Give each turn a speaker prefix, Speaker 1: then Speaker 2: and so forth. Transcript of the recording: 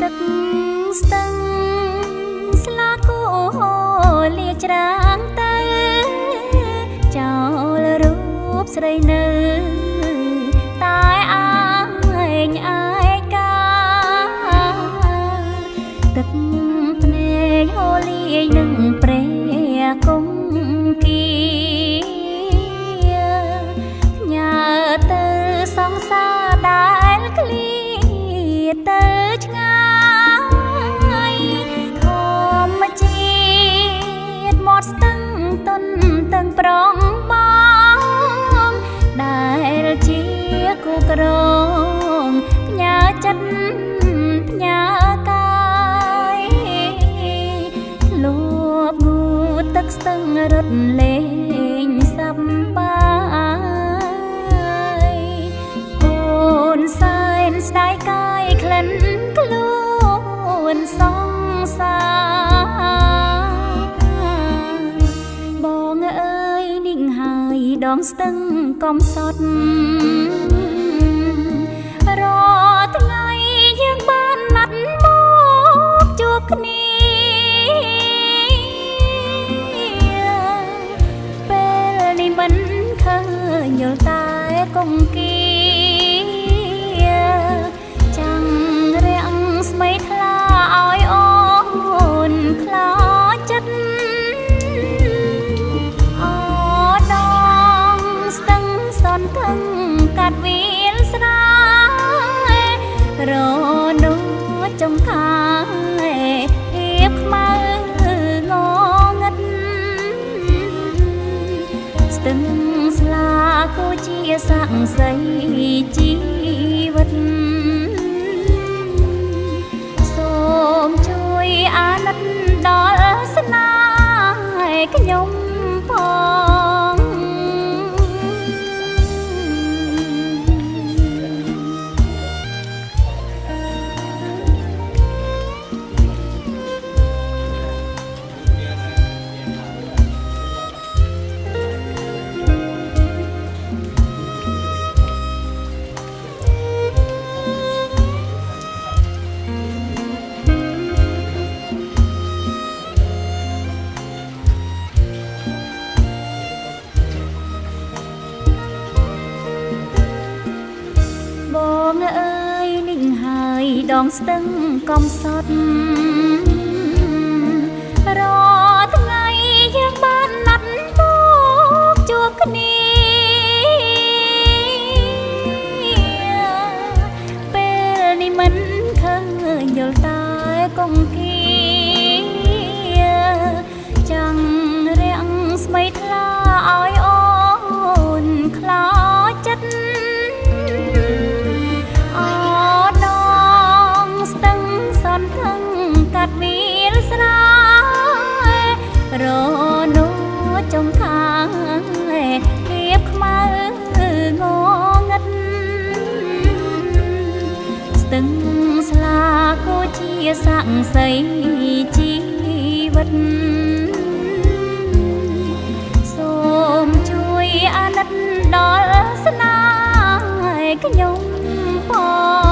Speaker 1: ទឹកស្ទឹងស្លាគូហូរលាច្រាងទៅចោលរូបស្រីនៅតែឯងឯកាទឹកភ្នែកហូរលាយនឹងព្រះគង្គីញ៉ាទៅសង្សារដែលឃ្លៀតទៅឆ្ងាយធម្មជាតិមាត់ស្ទឹងទន់ទាំងប្រងបងដែលជាគូក្រងផ្ញើចិត្តផ្ញើកាយធ្លាប់ងូតទឹកស្ទឹងរត់លេងសប្បាយកូនសែនស្ដាយកាយក្លិនខ្លួនសង្សារបងអើយនេះហើយដងស្ទឹងកំសត់រាល់ថ្ងៃយើងបានណាត់មកជួបគ្នាពេលនេះមិនឃើញយល់តែគង្គីចាំងរាំងស្មីថ្លាឲ្យអូនខ្លាចចិត្តអូដងស្ទឹងសន្ទឹងកាត់វាលស្រែរនោះចុងខាងហៀបខ្មៅងងឹតស្ទឹងស្លាគូជាស័ក្តិសិទ្ធិជីវិតសូមជួយអាណិតដល់ស្នេហ៍ខ្ញុំផងបងអើយនេះហើយដងស្ទឹងកំសត់រាល់ថ្ងៃយើងបានណាត់មកជួបគ្នាពេលនេះមិនឃើញយល់តែគង្គីចាំងរាំងស្មីថ្លាឲ្យអូនខ្លាចចិត្តកាត់វាលស្រែរនោះចុងខាងហៀបខ្មៅងងឹតស្ទឹងស្លាគូជាស័ក្តិសិទ្ធិជីវិតសូមជួយអាណិតដល់ស្នេហ៍ខ្ញុំផង